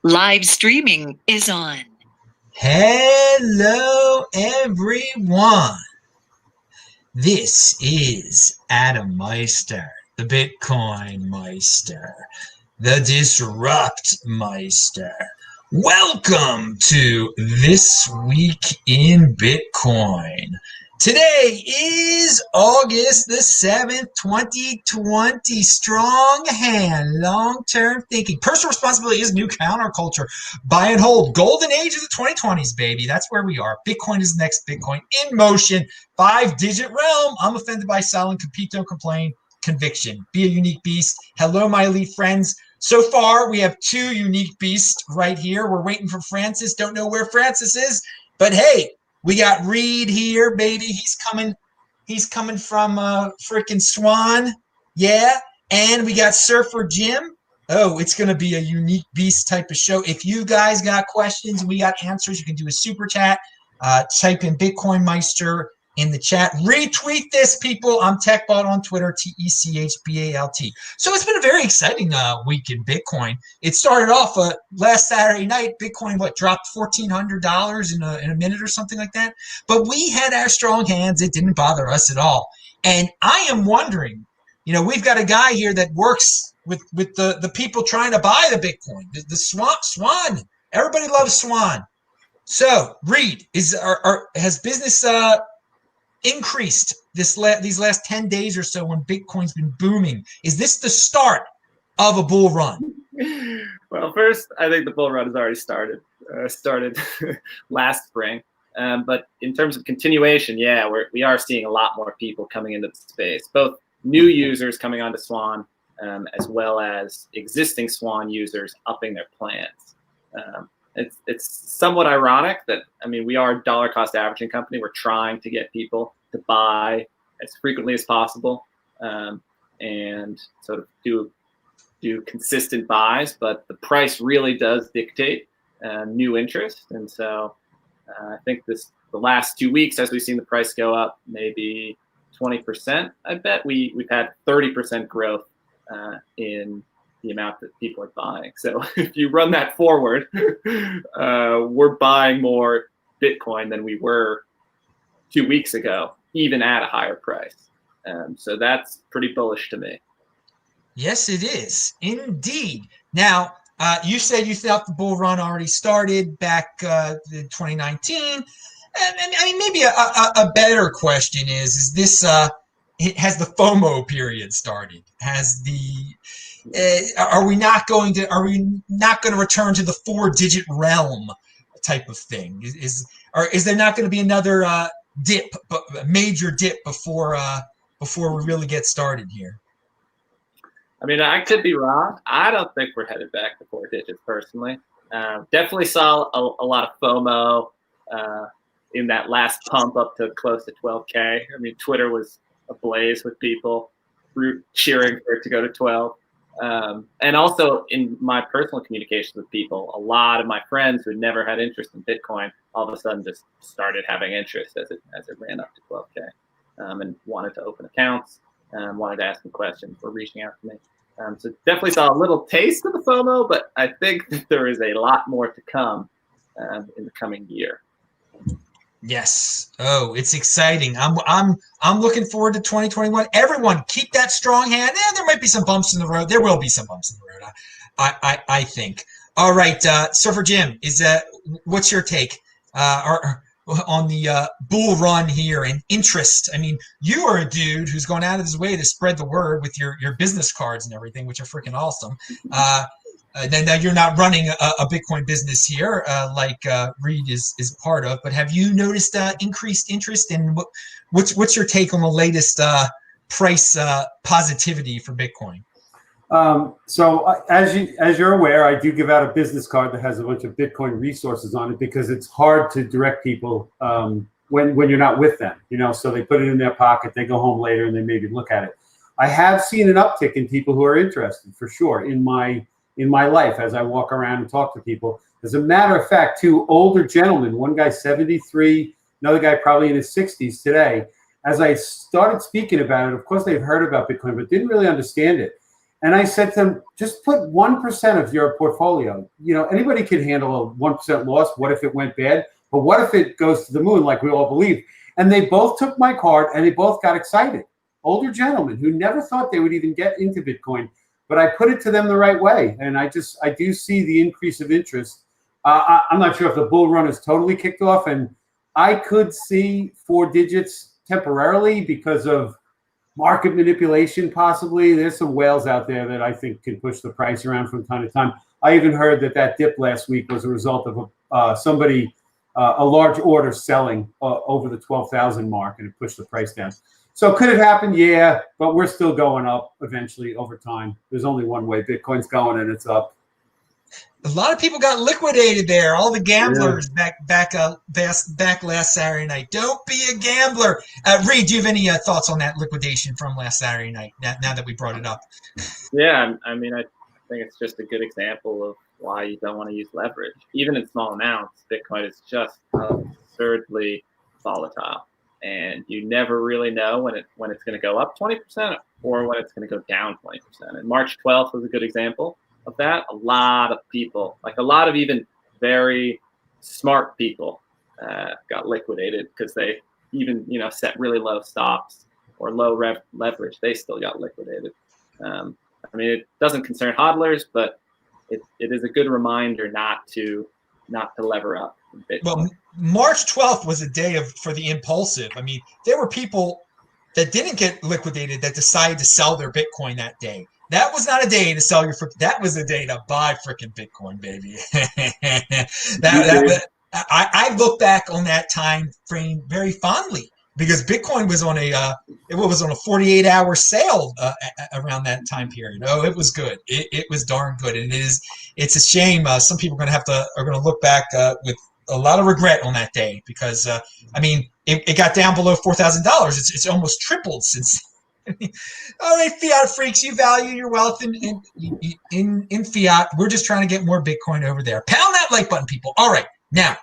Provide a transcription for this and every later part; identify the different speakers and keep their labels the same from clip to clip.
Speaker 1: Live streaming is on.
Speaker 2: Hello, everyone. This is Adam Meister, the BitcoinMeister, the Disrupt Meister. Welcome to This Week in Bitcoin. Today is August the 7th, 2020. Strong hand, long-term thinking. Personal responsibility is new counterculture. Buy and hold. Golden age of the 2020s, baby. That's where we are. Bitcoin is next Bitcoin in motion. 5-digit realm. I'm offended by silent, compete, don't complain. Conviction. Be a unique beast. Hello, my elite friends. So far, we have 2 unique beasts right here. We're waiting for Francis. Don't know where Francis is, but hey, we got Reed here, baby. He's coming from freaking Swan. Yeah. And we got Surfer Jim. Oh, it's going to be a unique beast type of show. If you guys got questions, we got answers, you can do a super chat. Type in BitcoinMeister in the chat. Retweet this, people. I'm TechBot on Twitter, TechBalt. So it's been a very exciting week in Bitcoin. It started off last Saturday night. Bitcoin, dropped $1,400 in a minute or something like that. But we had our strong hands. It didn't bother us at all. And I am wondering, we've got a guy here that works with the people trying to buy the Bitcoin, the Swan. Everybody loves Swan. So, Reed, has business increased these last 10 days or so when Bitcoin's been booming? Is this the start of a bull run?
Speaker 3: Well, first, I think the bull run has already started last spring. But in terms of continuation, yeah, we are seeing a lot more people coming into the space, both new users coming onto Swan, as well as existing Swan users upping their plans. It's somewhat ironic that, we are a dollar cost averaging company. We're trying to get people to buy as frequently as possible, and sort of do consistent buys, but the price really does dictate new interest. And so I think the last 2 weeks, as we've seen the price go up maybe 20%, I bet we've had 30% growth in the amount that people are buying. So if you run that forward, we're buying more Bitcoin than we were 2 weeks ago, even at a higher price. So that's pretty bullish to me.
Speaker 2: Yes, it is indeed. Now, you said you thought the bull run already started back in 2019. And maybe a better question is this, has the FOMO period started? Are we not going to return to the 4-digit realm type of thing? Is there not going to be another major dip before we really get started here?
Speaker 3: I could be wrong. I don't think we're headed back to 4 digits personally. Definitely saw a lot of FOMO in that last pump up to close to 12K. Twitter was ablaze with people cheering for it to go to 12. And also in my personal communications with people, a lot of my friends who never had interest in Bitcoin all of a sudden just started having interest as it ran up to 12K, and wanted to open accounts, wanted to ask me questions, were reaching out to me. So definitely saw a little taste of the FOMO, but I think that there is a lot more to come in the coming year.
Speaker 2: Yes. Oh, it's exciting. I'm looking forward to 2021. Everyone, keep that strong hand. There might be some bumps in the road. There will be some bumps in the road, I think. All right, Surfer Jim, what's your take on the bull run here and interest? You are a dude who's going out of his way to spread the word with your business cards and everything, which are freaking awesome. Then you're not running a Bitcoin business here like Reed is part of, but have you noticed increased interest? And what's your take on the latest price positivity for Bitcoin?
Speaker 4: So as you're aware, I do give out a business card that has a bunch of Bitcoin resources on it because it's hard to direct people when you're not with them. So they put it in their pocket, they go home later, and they maybe look at it. I have seen an uptick in people who are interested, for sure, in my life as I walk around and talk to people. As a matter of fact, 2 older gentlemen, one guy 73, another guy probably in his 60s today, as I started speaking about it, of course they've heard about Bitcoin, but didn't really understand it. And I said to them, just put 1% of your portfolio. You know, anybody can handle a 1% loss. What if it went bad? But what if it goes to the moon like we all believe? And they both took my card and they both got excited. Older gentlemen who never thought they would even get into Bitcoin. But I put it to them the right way. And I do see the increase of interest. I'm not sure if the bull run is totally kicked off. And I could see 4 digits temporarily because of market manipulation, possibly. There's some whales out there that I think can push the price around from time to time. I even heard that dip last week was a result of a large order selling over the 12,000 mark, and it pushed the price down. So could it happen? Yeah, but we're still going up eventually over time. There's only one way. Bitcoin's going, and it's up.
Speaker 2: A lot of people got liquidated there. All the gamblers back last Saturday night. Don't be a gambler. Reed, do you have any thoughts on that liquidation from last Saturday night? Now that we brought it up.
Speaker 3: Yeah, I mean, I think it's just a good example of why you don't want to use leverage, even in small amounts. Bitcoin is just absurdly volatile, and you never really know when it's going to go up 20% or when it's going to go down 20%. And March 12th was a good example of that. A lot of people, like a lot of even very smart people, got liquidated because they even set really low stops or low leverage. They still got liquidated. I mean, it doesn't concern hodlers, but it is a good reminder not to lever up in Bitcoin.
Speaker 2: Well, March 12th was a day for the impulsive. I mean, there were people that didn't get liquidated that decided to sell their Bitcoin that day. That was not a day to sell your. That was a day to buy freaking Bitcoin, baby. I look back on that time frame very fondly because Bitcoin was on a 48-hour sale around that time period. Oh, it was good. It was darn good, and it's a shame. Some people are going to look back with a lot of regret on that day because I mean it got down below $4,000. It's almost tripled since. All right, fiat freaks, you value your wealth in fiat. We're just trying to get more Bitcoin over there. Pound that like button, people. All right, now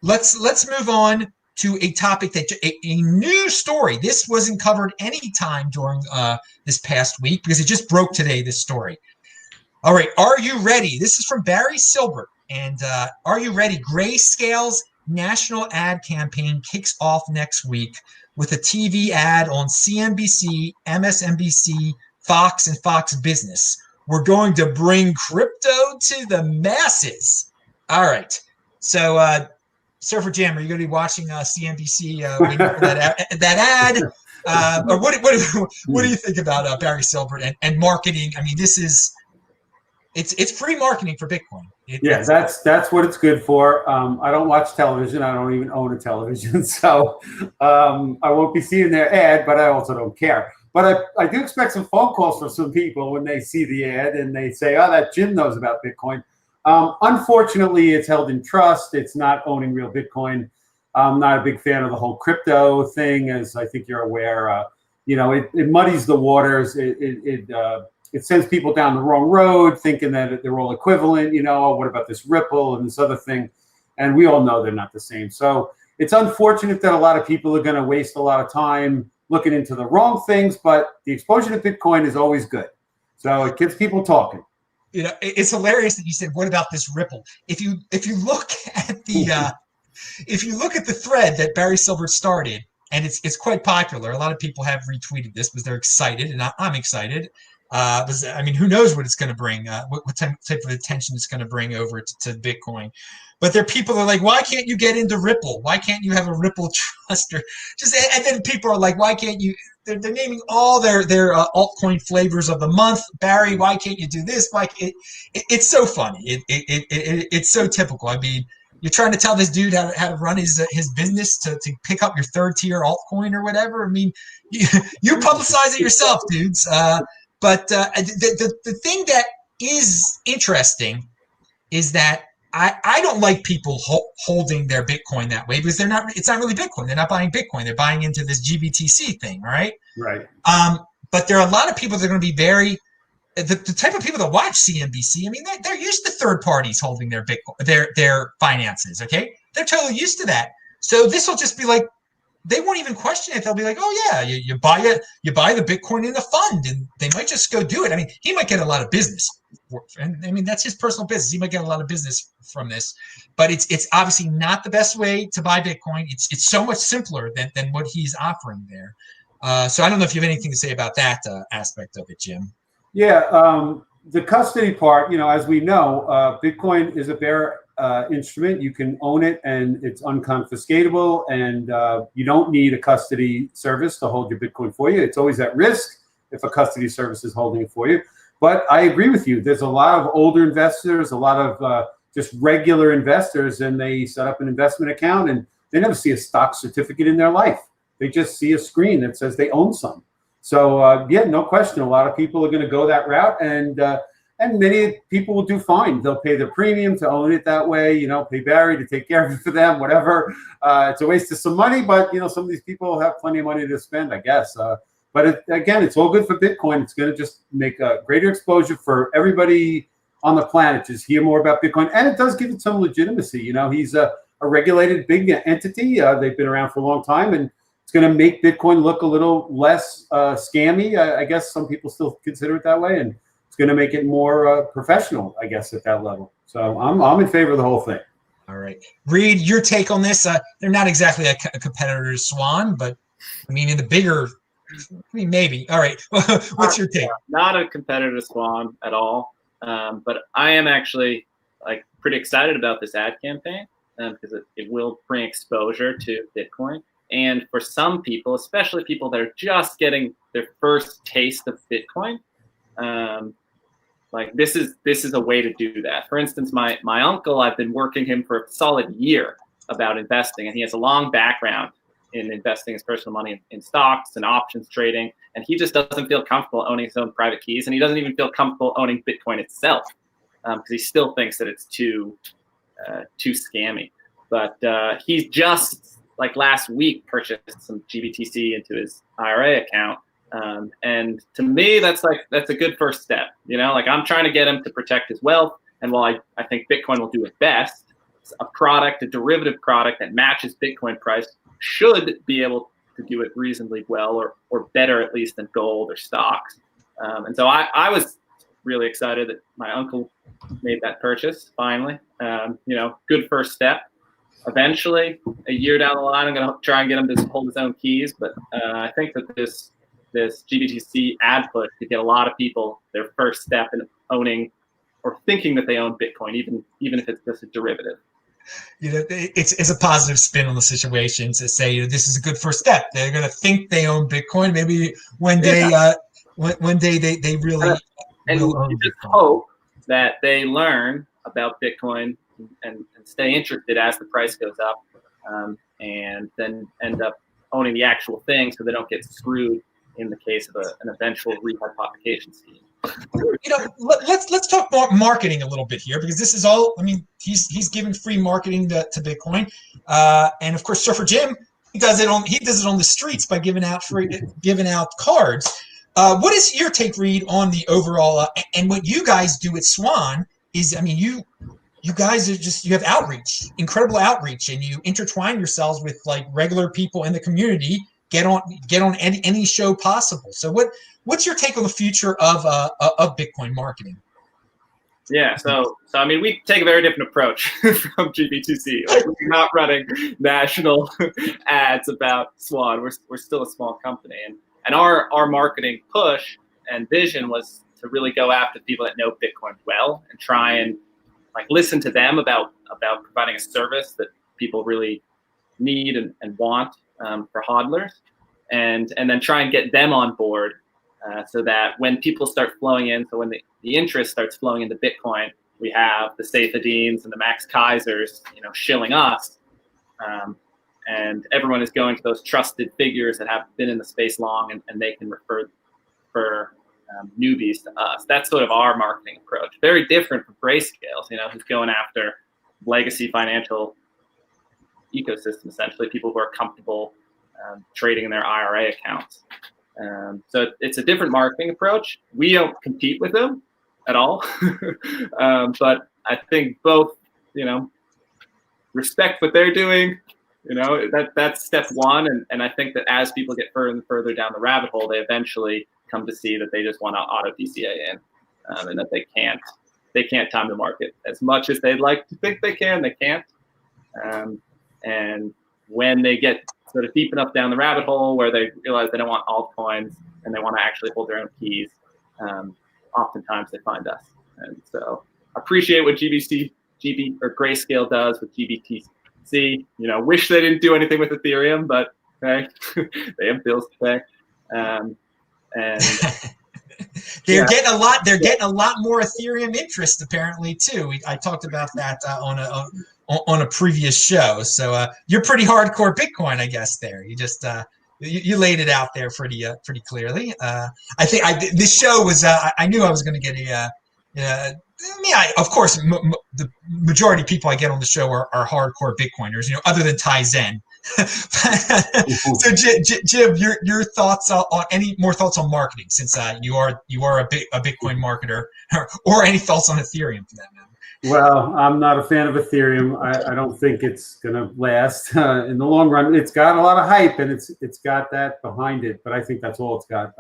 Speaker 2: let's move on to a topic that a new story. This wasn't covered any time during this past week because it just broke today. This story. All right, are you ready? This is from Barry Silbert, and are you ready? Grayscale's national ad campaign kicks off next week with a TV ad on CNBC, MSNBC, Fox, and Fox Business. We're going to bring crypto to the masses. All right. So, Surfer Jam, are you going to be watching CNBC waiting for that ad? Or what do you think about Barry Silbert and marketing? I mean, it's free marketing for Bitcoin.
Speaker 4: That's what it's good for. I don't watch television. I don't even own a television, so I won't be seeing their ad. But I also don't care. But I do expect some phone calls from some people when they see the ad and they say, "Oh, that Jim knows about Bitcoin." Unfortunately, it's held in trust. It's not owning real Bitcoin. I'm not a big fan of the whole crypto thing, as I think you're aware. It muddies the waters. It sends people down the wrong road, thinking that they're all equivalent. What about this Ripple and this other thing? And we all know they're not the same. So it's unfortunate that a lot of people are going to waste a lot of time looking into the wrong things, but the exposure to Bitcoin is always good. So it gets people talking.
Speaker 2: It's hilarious that you said, "What about this Ripple?" If you look at the thread that Barry Silbert started, and it's quite popular. A lot of people have retweeted this because they're excited, and I'm excited. Who knows what it's going to bring? What type of attention it's going to bring over to Bitcoin? But there are people that are like, "Why can't you get into Ripple? Why can't you have a Ripple trust?" And then people are like, "Why can't you?" They're naming all their altcoin flavors of the month. Barry, why can't you do this? It's so funny. It's so typical. I mean, you're trying to tell this dude how to run his business to pick up your third tier altcoin or whatever. I mean, you publicize it yourself, dudes. But the thing that is interesting is that I don't like people holding their Bitcoin that way because it's not really Bitcoin. They're not buying Bitcoin. They're buying into this GBTC thing, right?
Speaker 4: Right.
Speaker 2: But there are a lot of people that are going to be the type of people that watch CNBC. I mean, they're used to third parties holding their Bitcoin, their finances. Okay, they're totally used to that. So this will just be like they won't even question it. They'll be like, oh yeah, you buy the Bitcoin in a fund, and they might just go do it. I mean, he might get a lot of business, and I mean that's his personal business. He might get a lot of business from this, but it's obviously not the best way to buy Bitcoin. It's so much simpler than what he's offering there. So I don't know if you have anything to say about that aspect of it, Jim.
Speaker 4: Yeah, the custody part, as we know, Bitcoin is a bearer instrument. You can own it and it's unconfiscatable, and you don't need a custody service to hold your Bitcoin for you. It's always at risk if a custody service is holding it for you. But I agree with you. There's a lot of older investors, a lot of just regular investors, and they set up an investment account and they never see a stock certificate in their life. They just see a screen that says they own some. So yeah, no question. A lot of people are going to go that route, and many people will do fine. They'll pay the premium to own it that way. Pay Barry to take care of it for them, whatever. It's a waste of some money, but some of these people have plenty of money to spend, I guess. But again, it's all good for Bitcoin. It's going to just make a greater exposure for everybody on the planet. Just hear more about Bitcoin, and it does give it some legitimacy. He's a regulated big entity. They've been around for a long time, and it's going to make Bitcoin look a little less scammy. I guess some people still consider it that way, and it's going to make it more professional, I guess, at that level. So I'm in favor of the whole thing.
Speaker 2: All right, Reed, your take on this? They're not exactly a competitor to Swan, but I mean, in the bigger, maybe. All right, what's your take?
Speaker 3: Not a competitor to Swan at all, but I am actually pretty excited about this ad campaign because it will bring exposure to Bitcoin. And for some people, especially people that are just getting their first taste of Bitcoin, this is a way to do that. For instance, my uncle, I've been working him for a solid year about investing, and he has a long background in investing his personal money in stocks and options trading, and he just doesn't feel comfortable owning his own private keys, and he doesn't even feel comfortable owning Bitcoin itself because he still thinks that it's too scammy. But he's just last week purchased some GBTC into his IRA account. And to me, that's a good first step. I'm trying to get him to protect his wealth. And while I think Bitcoin will do it best, a derivative product that matches Bitcoin price should be able to do it reasonably well, or better at least than gold or stocks. And so I was really excited that my uncle made that purchase finally. Good first step. Eventually, a year down the line, I'm going to try and get him to hold his own keys. But I think that this GBTC ad push could get a lot of people their first step in owning or thinking that they own Bitcoin, even if it's just a derivative.
Speaker 2: It's a positive spin on the situation to say this is a good first step. They're going to think they own Bitcoin. Maybe one day, they really
Speaker 3: and
Speaker 2: will own
Speaker 3: you just
Speaker 2: Bitcoin.
Speaker 3: Hope that they learn about Bitcoin and stay interested as the price goes up, and then end up owning the actual thing, so they don't get screwed in the case of an eventual rehypothecation scheme.
Speaker 2: Let's talk about marketing a little bit here, because this is all. I mean, he's given free marketing to Bitcoin, and of course, Surfer Jim he does it on the streets by giving out cards. What is your take, Reed, on the overall and what you guys do at Swan? Is you guys are you have outreach, incredible outreach, and you intertwine yourselves with regular people in the community. Get on any show possible. So what's your take on the future of Bitcoin marketing?
Speaker 3: Yeah, so I mean, we take a very different approach from GBTC. We're not running national ads about Swan. We're still a small company, and our marketing push and vision was to really go after people that know Bitcoin well and try and listen to them about providing a service that people really need and want for hodlers, and then try and get them on board so that when people start flowing in, so when the interest starts flowing into Bitcoin, we have the Saifedeans and the Max Kaisers, shilling us, and everyone is going to those trusted figures that have been in the space long, and they can refer newbies to us. That's sort of our marketing approach. Very different from Grayscale, who's going after legacy financial ecosystem, essentially people who are comfortable trading in their IRA accounts. So it's a different marketing approach. We don't compete with them at all, but I think both, respect what they're doing, You know, that's step one. And I think that as people get further and further down the rabbit hole, they eventually come to see that they just want to auto DCA in, and that they can't time the market as much as they'd like to think they can. They can't. And when they get sort of deep enough down the rabbit hole where they realize they don't want altcoins and they want to actually hold their own keys, oftentimes they find us. And so appreciate what GB or Grayscale does with GBTC. You know, wish they didn't do anything with Ethereum, but hey, they have bills to pay. And
Speaker 2: they're getting a lot. They're getting a lot more Ethereum interest apparently too. I talked about that on a previous show. So you're pretty hardcore Bitcoin, I guess. There, you just you laid it out there pretty clearly. I think this show was. I knew I was going to get of course, the majority of people I get on the show are hardcore Bitcoiners. You know, other than Tai Zen. So, Jim, your thoughts on any more thoughts on marketing, since you are a Bitcoin marketer, or any thoughts on Ethereum for that matter?
Speaker 4: Well, I'm not a fan of Ethereum. I don't think it's going to last in the long run. It's got a lot of hype and it's got that behind it, but I think that's all it's got.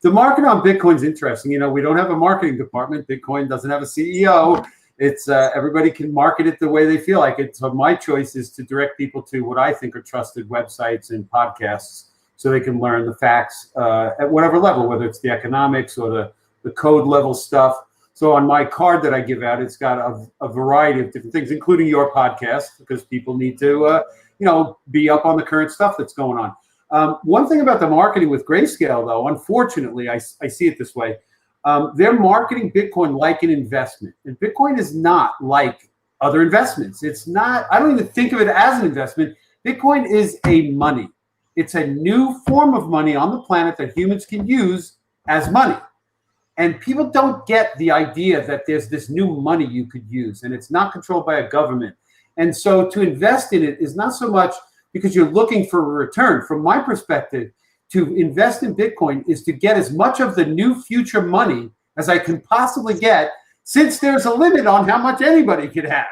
Speaker 4: The market on Bitcoin is interesting. You know, we don't have a marketing department. Bitcoin doesn't have a CEO. It's everybody can market it the way they feel like it. So my choice is to direct people to what I think are trusted websites and podcasts, so they can learn the facts at whatever level, whether it's the economics or the code level stuff. So on my card that I give out, it's got a variety of different things, including your podcast, because people need to, be up on the current stuff that's going on. One thing about the marketing with Grayscale, though, unfortunately, I see it this way. They're marketing Bitcoin like an investment. And Bitcoin is not like other investments. It's not, I don't even think of it as an investment. Bitcoin is a money. It's a new form of money on the planet that humans can use as money. And people don't get the idea that there's this new money you could use, and it's not controlled by a government. And so to invest in it is not so much because you're looking for a return. From my perspective, to invest in Bitcoin is to get as much of the new future money as I can possibly get, since there's a limit on how much anybody could have.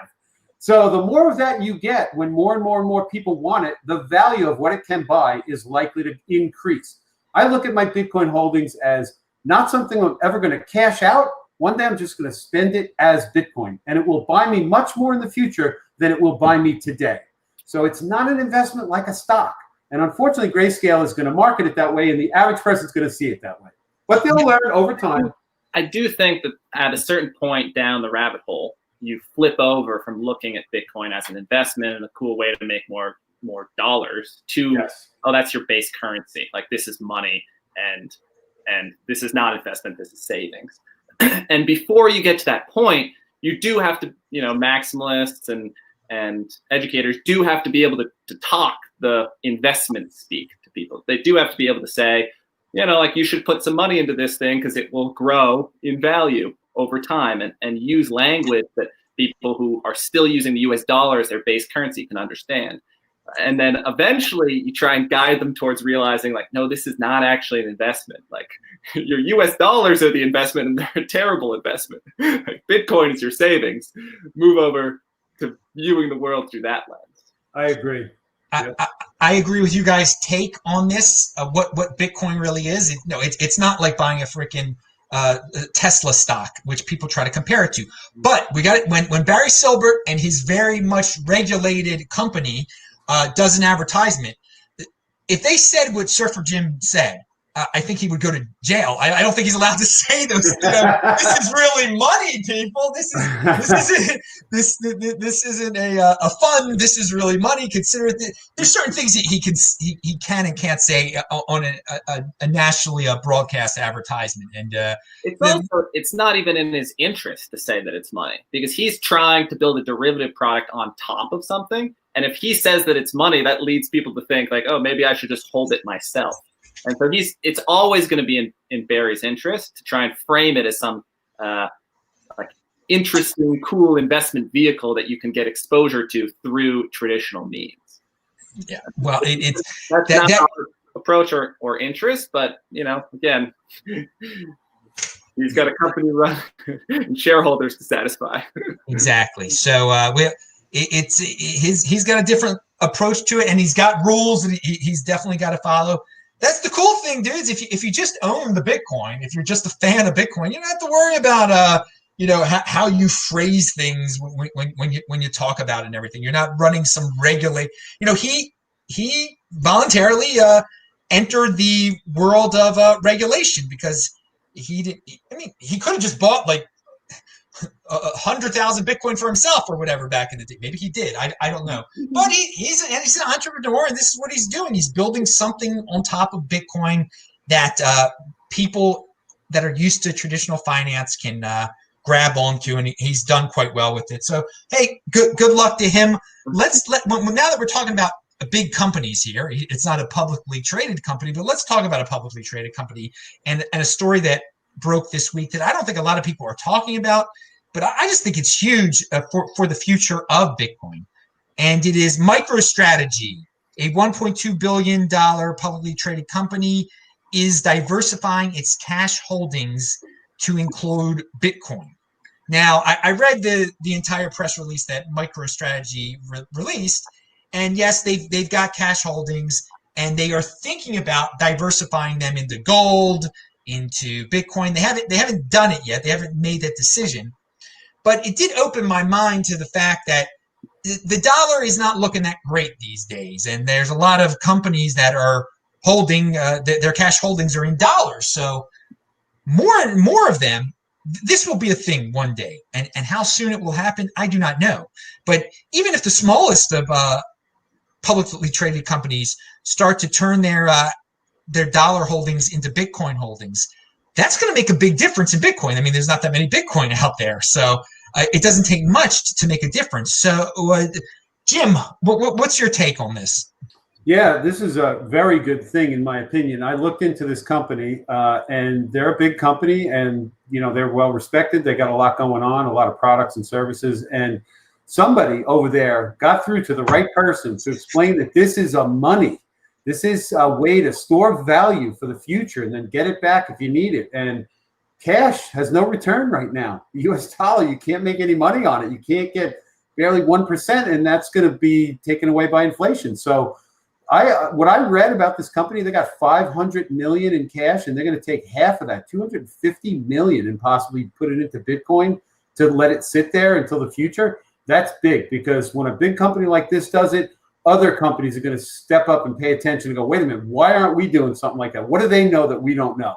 Speaker 4: So the more of that you get, when more and more and more people want it, the value of what it can buy is likely to increase. I look at my Bitcoin holdings as not something I'm ever going to cash out. One day I'm just going to spend it as Bitcoin, and it will buy me much more in the future than it will buy me today. So it's not an investment like a stock. And unfortunately, Grayscale is going to market it that way, and the average person is going to see it that way. But they'll learn over time.
Speaker 3: I do think that at a certain point down the rabbit hole, you flip over from looking at Bitcoin as an investment and a cool way to make more dollars to, yes, oh, that's your base currency. Like, this is money, and this is not investment, this is savings. And before you get to that point, you do have to, maximalists and educators do have to be able to talk the investment speak to people. They do have to be able to say, you should put some money into this thing because it will grow in value over time, and use language that people who are still using the US dollar as their base currency can understand. And then eventually you try and guide them towards realizing, like, no, this is not actually an investment. Like, your US dollars are the investment, and they're a terrible investment. Like, Bitcoin is your savings. Move over to viewing the world through that lens.
Speaker 4: I agree.
Speaker 2: I agree with you guys' take on this. What Bitcoin really is. It's not like buying a freaking Tesla stock, which people try to compare it to. But we got it when Barry Silbert and his very much regulated company does an advertisement. If they said what Surfer Jim said, I think he would go to jail. I don't think he's allowed to say those. This is really money, people. This isn't a fund. This is really money. Consider it. There's certain things that he can and can't say on a nationally broadcast advertisement. And
Speaker 3: it's not even in his interest to say that it's money, because he's trying to build a derivative product on top of something. And if he says that it's money, that leads people to think, like, oh, maybe I should just hold it myself. And so it's always going to be in Barry's interest to try and frame it as some like interesting, cool investment vehicle that you can get exposure to through traditional means.
Speaker 2: Yeah, well,
Speaker 3: that's not our approach or interest, but again, he's got a company run and shareholders to satisfy.
Speaker 2: Exactly. So he's got a different approach to it, and he's got rules that he's definitely got to follow. That's the cool thing, dudes. If you just own the Bitcoin, if you're just a fan of Bitcoin, you don't have to worry about how you phrase things when you talk about it and everything. You're not running some regulate. He voluntarily entered the world of regulation because he did. I mean, he could have just bought like 100,000 Bitcoin for himself or whatever back in the day. Maybe he did. I don't know. But he's an entrepreneur, and this is what he's doing. He's building something on top of Bitcoin that people that are used to traditional finance can grab onto, and he's done quite well with it. So, hey, good luck to him. Now that we're talking about big companies here, it's not a publicly traded company, but let's talk about a publicly traded company and a story that broke this week that I don't think a lot of people are talking about, but I just think it's huge for the future of Bitcoin. And it is MicroStrategy, a $1.2 billion publicly traded company, is diversifying its cash holdings to include Bitcoin. Now, I read the entire press release that MicroStrategy released, and yes, they've got cash holdings, and they are thinking about diversifying them into gold, into Bitcoin. They haven't done it yet. They haven't made that decision. But it did open my mind to the fact that the dollar is not looking that great these days. And there's a lot of companies that are holding, their cash holdings are in dollars. So more and more of them, this will be a thing one day. And how soon it will happen, I do not know. But even if the smallest of publicly traded companies start to turn their dollar holdings into Bitcoin holdings, that's going to make a big difference in Bitcoin. I mean, there's not that many Bitcoin out there, so it doesn't take much to make a difference. So, Jim, what's your take on this?
Speaker 4: Yeah, this is a very good thing, in my opinion. I looked into this company, and they're a big company, and they're well respected. They got a lot going on, a lot of products and services, and somebody over there got through to the right person to explain that this is a money. This is a way to store value for the future and then get it back if you need it. And cash has no return right now. The US dollar, you can't make any money on it. You can't get barely 1%, and that's going to be taken away by inflation. So what I read about this company, they got $500 million in cash, and they're going to take half of that, $250 million, and possibly put it into Bitcoin to let it sit there until the future. That's big, because when a big company like this does it, other companies are going to step up and pay attention and go, wait a minute, why aren't we doing something like that? What do they know that we don't know?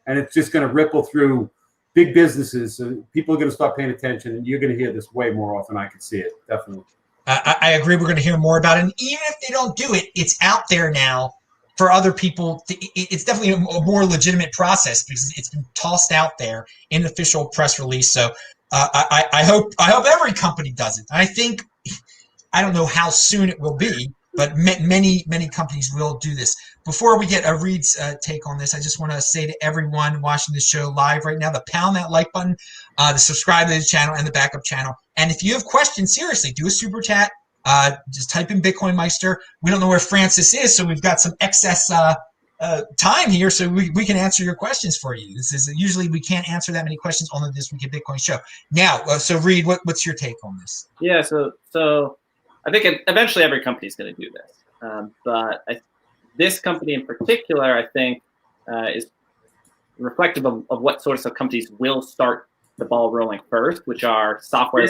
Speaker 4: And it's just going to ripple through big businesses. And people are going to start paying attention, and you're going to hear this way more often. I can see it, definitely.
Speaker 2: I agree. We're going to hear more about it. And even if they don't do it, it's out there now for other people. It's definitely a more legitimate process because it's been tossed out there in an official press release. So I hope every company does it. I don't know how soon it will be, but many companies will do this. Before we get Reed's take on this, I just want to say to everyone watching this show live right now to pound that like button, to subscribe to the channel and the backup channel. And if you have questions, seriously, do a super chat. Just type in BitcoinMeister. We don't know where Francis is, so we've got some excess time here, so we can answer your questions for you. This is usually we can't answer that many questions on the This Week at Bitcoin show. Now, so Reed, what's your take on this?
Speaker 3: Yeah, so I think eventually every company is going to do this, but this company in particular, I think, is reflective of what sorts of companies will start the ball rolling first, which are software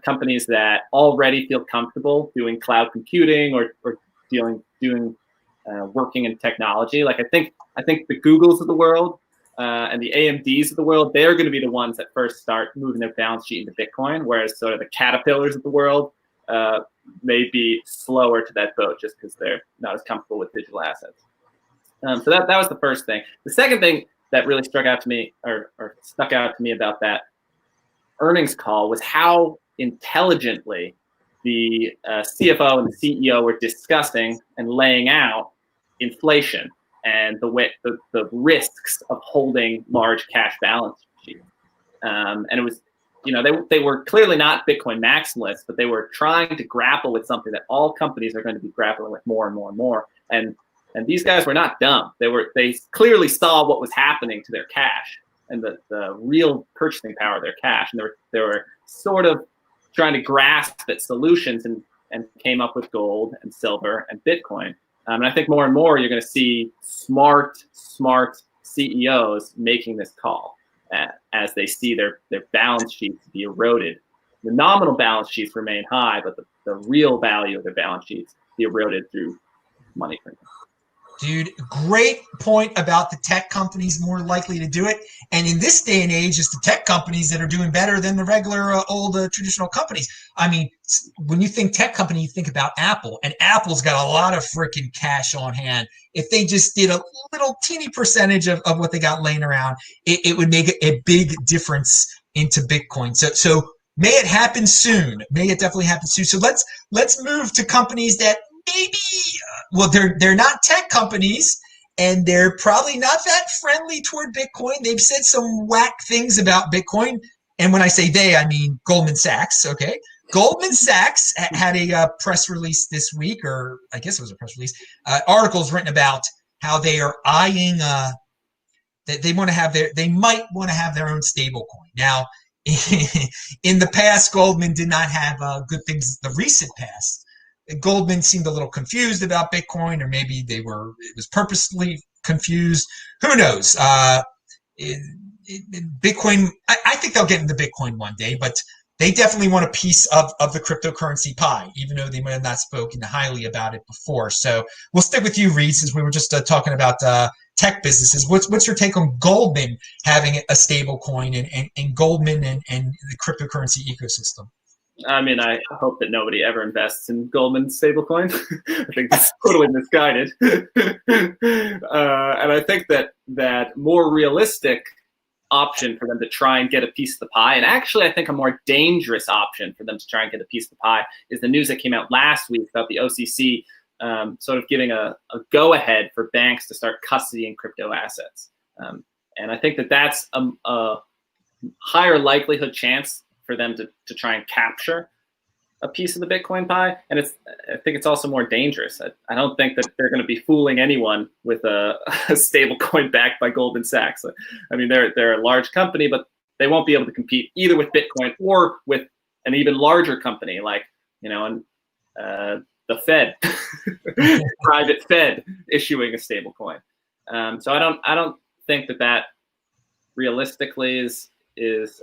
Speaker 3: companies that already feel comfortable doing cloud computing or doing working in technology. Like I think the Googles of the world and the AMDs of the world, they're going to be the ones that first start moving their balance sheet into Bitcoin, whereas sort of the Caterpillars of the world may be slower to that boat just because they're not as comfortable with digital assets. So that was the first thing. The second thing that really stuck out to me about that earnings call was how intelligently the CFO and the CEO were discussing and laying out inflation and the risks of holding large cash balance sheets. And it was, they were clearly not Bitcoin maximalists, but they were trying to grapple with something that all companies are going to be grappling with more and more and more. And these guys were not dumb. They clearly saw what was happening to their cash and the real purchasing power of their cash. And they were sort of trying to grasp at solutions. And and came up with gold and silver and Bitcoin. And I think more and more you're going to see smart CEOs making this call as they see their balance sheets be eroded. The nominal balance sheets remain high, but the real value of their balance sheets be eroded through money printing.
Speaker 2: Dude, great point about the tech companies more likely to do it. And in this day and age, it's the tech companies that are doing better than the regular old traditional companies. I mean, when you think tech company, you think about Apple, and Apple's got a lot of freaking cash on hand. If they just did a little teeny percentage of what they got laying around, it would make a big difference into Bitcoin. So may it happen soon. May it definitely happen soon. So let's move to companies that maybe, well, they're not tech companies, and they're probably not that friendly toward Bitcoin. They've said some whack things about Bitcoin. And when I say they, I mean Goldman Sachs, okay? Goldman Sachs had a press release this week, or I guess it was a press release, articles written about how they are eyeing, that they might want to have their own stablecoin. Now, in the past, Goldman did not have good things in the recent past. Goldman seemed a little confused about Bitcoin, or maybe it was purposely confused. Who knows? Bitcoin, I think they'll get into Bitcoin one day, but they definitely want a piece of the cryptocurrency pie, even though they might have not spoken highly about it before. So we'll stick with you, Reed, since we were just talking about tech businesses. What's your take on Goldman having a stable coin and Goldman and the cryptocurrency ecosystem?
Speaker 3: I mean, I hope that nobody ever invests in Goldman stablecoin. I think that's totally misguided. And I think that more realistic option for them to try and get a piece of the pie, and actually I think a more dangerous option for them to try and get a piece of the pie, is the news that came out last week about the OCC sort of giving a go-ahead for banks to start custodying crypto assets. And I think that that's a higher likelihood chance for them to try and capture a piece of the Bitcoin pie. And I think it's also more dangerous. I don't think that they're going to be fooling anyone with a stable coin backed by Goldman Sachs. I mean, they're a large company, but they won't be able to compete either with Bitcoin or with an even larger company like, the Fed, private Fed issuing a stable coin. So I don't think that realistically is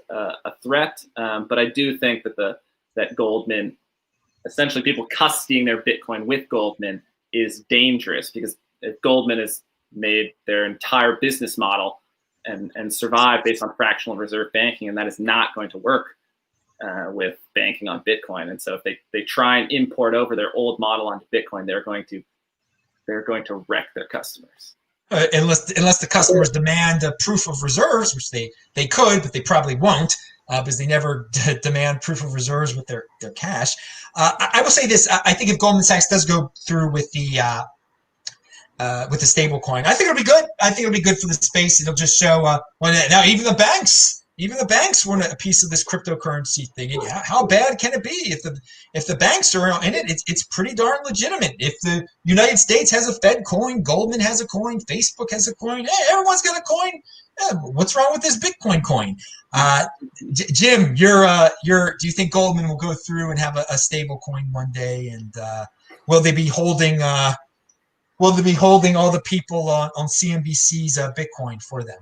Speaker 3: a threat, but I do think that Goldman, essentially people custodying their Bitcoin with Goldman, is dangerous, because if Goldman has made their entire business model and survive based on fractional reserve banking, and that is not going to work with banking on Bitcoin. And so if they try and import over their old model onto Bitcoin, they're going to wreck their customers.
Speaker 2: Unless the customers demand a proof of reserves, which they could, but they probably won't, because they never demand proof of reserves with their cash. I will say this: I think if Goldman Sachs does go through with the stable coin, I think it'll be good. I think it'll be good for the space. It'll just show now even the banks want a piece of this cryptocurrency thing. How bad can it be if the banks are in it? It's pretty darn legitimate. If the United States has a Fed coin, Goldman has a coin, Facebook has a coin, everyone's got a coin. What's wrong with this Bitcoin coin? Jim, do you think Goldman will go through and have a stable coin one day? And will they be holding all the people on CNBC's Bitcoin for them?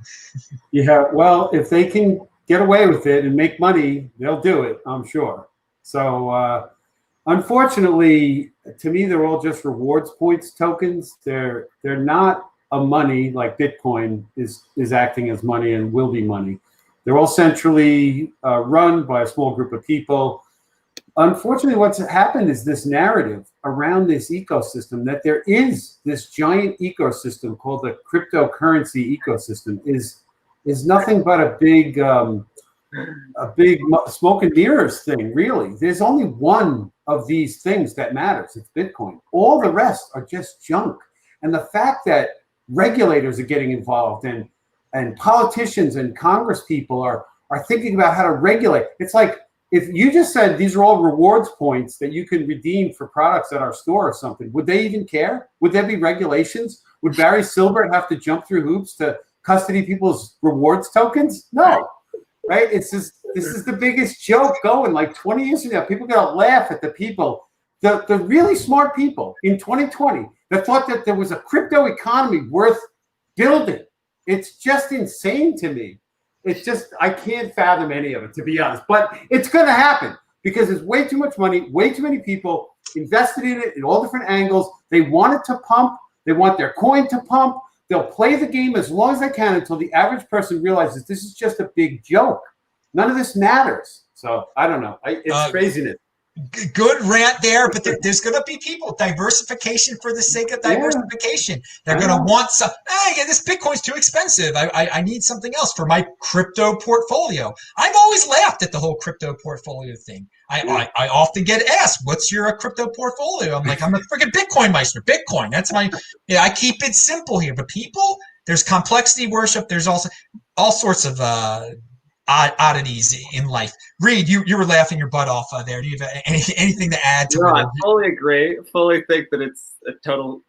Speaker 4: Yeah, well, if they can get away with it and make money, they'll do it, I'm sure. So unfortunately, to me, they're all just rewards points tokens. They're not a money like Bitcoin is acting as money and will be money. They're all centrally run by a small group of people. Unfortunately, what's happened is this narrative around this ecosystem, that there is this giant ecosystem called the cryptocurrency ecosystem, is nothing but a big smoke and mirrors thing, really. There's only one of these things that matters. It's Bitcoin. All the rest are just junk. And the fact that regulators are getting involved and politicians and Congress people are thinking about how to regulate. It's like, if you just said these are all rewards points that you can redeem for products at our store or something, would they even care? Would there be regulations? Would Barry Silbert have to jump through hoops to custody people's rewards tokens? No, right? This is the biggest joke going. Like 20 years from now, people are going to laugh at the people the really smart people in 2020 that thought that there was a crypto economy worth building. It's just insane to me. It's just, I can't fathom any of it, to be honest. But it's going to happen because there's way too much money, way too many people invested in it in all different angles. They want it to pump. They want their coin to pump. They'll play the game as long as they can until the average person realizes this is just a big joke. None of this matters. So I don't know. It's craziness.
Speaker 2: Good rant there, but there's going to be people. Diversification for the sake of diversification. They're going to want some. Hey, this Bitcoin's too expensive. I need something else for my crypto portfolio. I've always laughed at the whole crypto portfolio thing. I often get asked, "What's your crypto portfolio?" I'm like, I'm a freaking BitcoinMeister. Bitcoin. That's my. Yeah, I keep it simple here. But people, there's complexity worship. There's also all sorts of oddities in life. Reed, you were laughing your butt off there. Do you have anything to add to it?
Speaker 3: I fully agree. Fully think that it's a total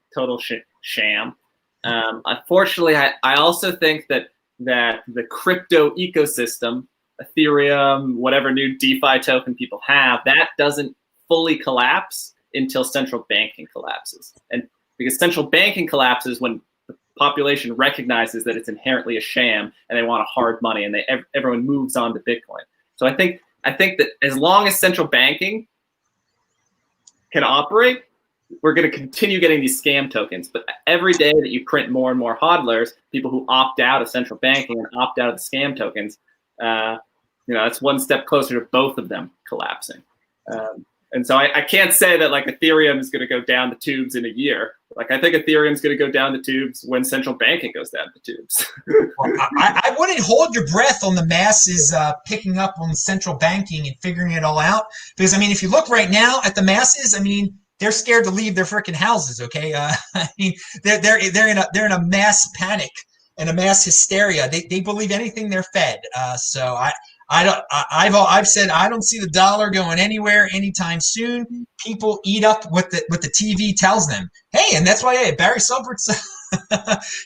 Speaker 3: sham. Unfortunately, I also think that the crypto ecosystem, Ethereum, whatever new DeFi token people have, that doesn't fully collapse until central banking collapses. And because central banking collapses when the population recognizes that it's inherently a sham and they want a hard money, and everyone moves on to Bitcoin. So I think that as long as central banking can operate, we're going to continue getting these scam tokens. But every day that you print more and more hodlers, people who opt out of central banking and opt out of the scam tokens, that's one step closer to both of them collapsing. And so I can't say that like Ethereum is going to go down the tubes in a year. Like I think Ethereum is going to go down the tubes when central banking goes down the tubes.
Speaker 2: Well, I wouldn't hold your breath on the masses picking up on central banking and figuring it all out. Because I mean, if you look right now at the masses, I mean, they're scared to leave their freaking houses. Okay, I mean, they're in a mass panic and a mass hysteria. They believe anything they're fed. So I've said I don't see the dollar going anywhere anytime soon. People eat up what the TV tells them. Hey, and that's why Barry Silbert's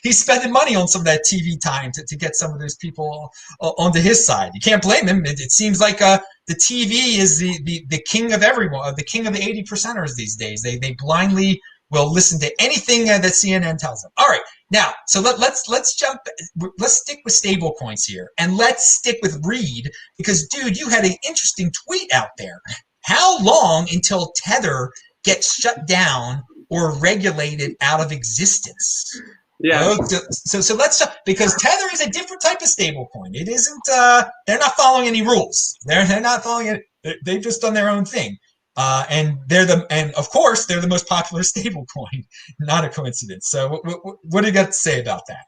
Speaker 2: he's spending money on some of that TV time to get some of those people onto his side. You can't blame him. It seems like the TV is the king of everyone, the king of the 80%ers these days. They blindly will listen to anything that CNN tells them. All right. Now, so let's stick with stable coins here, and let's stick with Reed, because dude, you had an interesting tweet out there. How long until Tether gets shut down or regulated out of existence?
Speaker 3: Yeah.
Speaker 2: So let's because Tether is a different type of stable coin. It isn't. They're not following any rules. They're not following it. They've just done their own thing. And of course they're the most popular stable coin. Not a coincidence. So what do you got to say about that?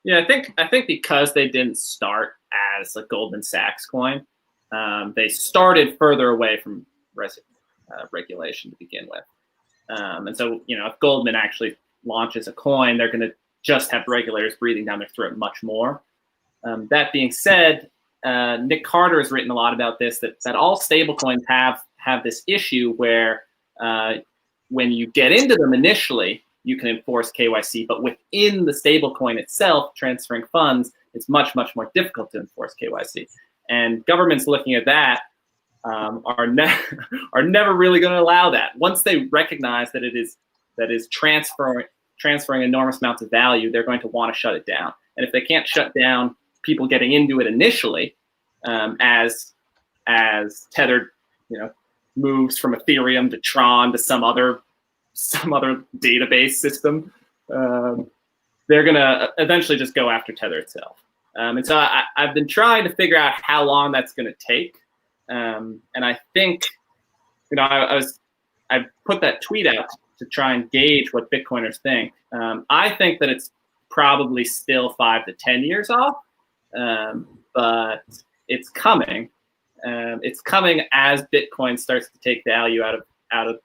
Speaker 3: Yeah, I think because they didn't start as a Goldman Sachs coin, they started further away from regulation to begin with. And so, if Goldman actually launches a coin, they're going to just have regulators breathing down their throat much more. That being said, Nick Carter has written a lot about this, that all stablecoins have this issue where when you get into them initially, you can enforce KYC, but within the stablecoin itself, transferring funds, it's much, much more difficult to enforce KYC. And governments looking at that are never really going to allow that. Once they recognize that it is transferring enormous amounts of value, they're going to want to shut it down. And if they can't shut down people getting into it initially, as Tether, moves from Ethereum to Tron to some other database system, they're gonna eventually just go after Tether itself. And so I've been trying to figure out how long that's going to take. And I think, I put that tweet out to try and gauge what Bitcoiners think. I think that it's probably still 5 to 10 years off, but it's coming. It's coming as Bitcoin starts to take value out of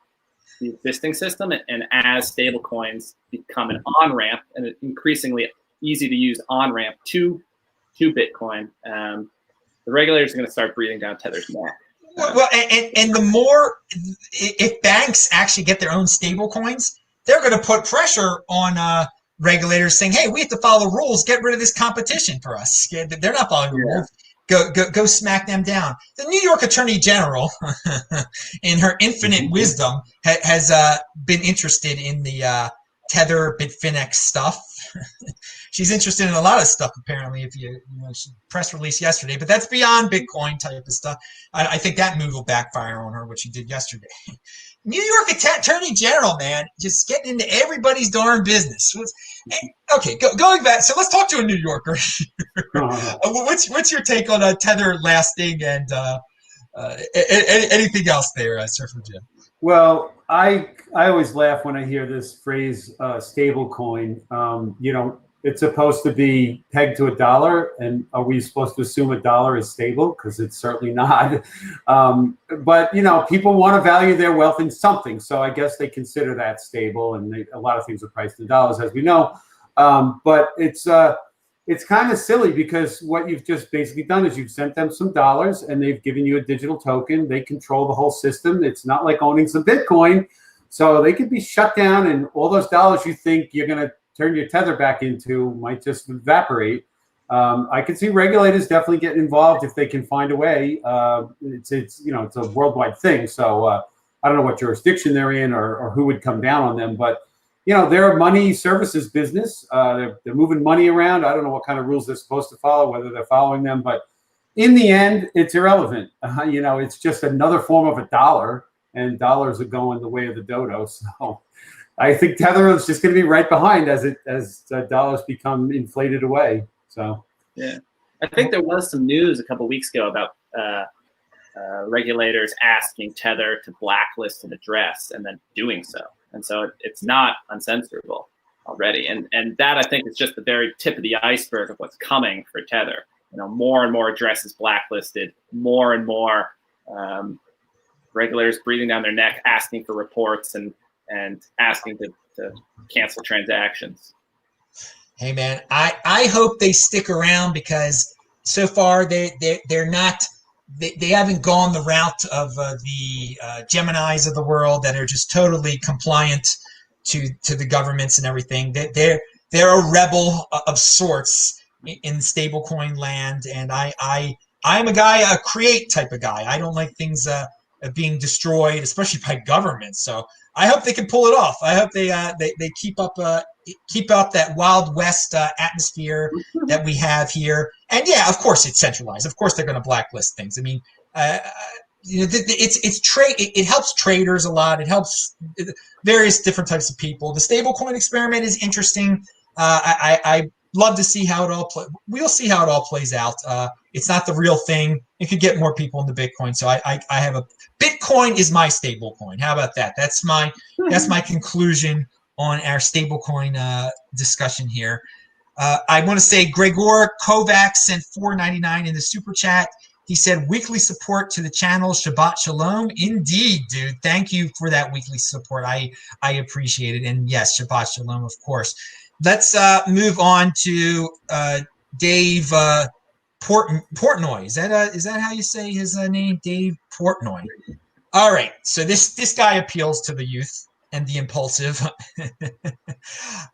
Speaker 3: the existing system, and as stablecoins become an on-ramp and an increasingly easy to use on-ramp to Bitcoin. The regulators are going to start breathing down Tether's neck.
Speaker 2: Well, and the more, if banks actually get their own stable coins, they're going to put pressure on regulators saying, hey, we have to follow the rules. Get rid of this competition for us. They're not following the rules. go smack them down. The New York Attorney General, in her infinite wisdom, has been interested in the Tether Bitfinex stuff. She's interested in a lot of stuff, apparently, if you know, she press release yesterday, but that's beyond Bitcoin type of stuff. I think that move will backfire on her, what she did yesterday. New York Attorney General, man, just getting into everybody's darn business. Okay, going back. So let's talk to a New Yorker. What's your take on Tether lasting and anything else there, Surfer Jim?
Speaker 4: Well, I always laugh when I hear this phrase stablecoin. You know, it's supposed to be pegged to $1, and are we supposed to assume $1 is stable? Because it's certainly not. But you know, people want to value their wealth in something, so I guess they consider that stable. And a lot of things are priced in dollars, as we know. But it's kind of silly because what you've just basically done is you've sent them some dollars and they've given you a digital token. They control the whole system. It's not like owning some Bitcoin, so they could be shut down, and all those dollars you think you're going to turn your tether back into might just evaporate. I can see regulators definitely getting involved if they can find a way. It's you know, it's a worldwide thing, so I don't know what jurisdiction they're in or who would come down on them, but you know, they're a money services business. They're moving money around. I don't know what kind of rules they're supposed to follow, whether they're following them, but in the end, it's irrelevant. You know, it's just another form of a dollar, and dollars are going the way of the dodo. So I think Tether is just going to be right behind as dollars become inflated away. So
Speaker 3: yeah, I think there was some news a couple of weeks ago about regulators asking Tether to blacklist an address and then doing so. And so it's not uncensorable already. And that, I think, is just the very tip of the iceberg of what's coming for Tether. You know, more and more addresses blacklisted, more and more regulators breathing down their neck, asking for reports and asking to cancel transactions.
Speaker 2: Hey, man, I hope they stick around because so far they're not – they haven't gone the route of the Geminis of the world that are just totally compliant to the governments and everything. They're a rebel of sorts in stablecoin land, and I'm a create type of guy. I don't like things being destroyed, especially by governments. So I hope they can pull it off. I hope they keep up that Wild West atmosphere that we have here. And yeah, of course it's centralized. Of course they're going to blacklist things. I mean, you know, it's trade. It helps traders a lot. It helps various different types of people. The stablecoin experiment is interesting. I love to see how it all plays. We'll see how it all plays out. It's not the real thing. It could get more people into Bitcoin. So I have Bitcoin is my stablecoin. How about that? That's my conclusion on our stablecoin discussion here. I want to say Gregor Kovacs sent $4.99 in the super chat. He said, weekly support to the channel. Shabbat Shalom. Indeed, dude. Thank you for that weekly support. I appreciate it. And yes, Shabbat Shalom, of course. Let's move on to Dave Portnoy. Is that how you say his name? Dave Portnoy. All right. So this guy appeals to the youth and the impulsive.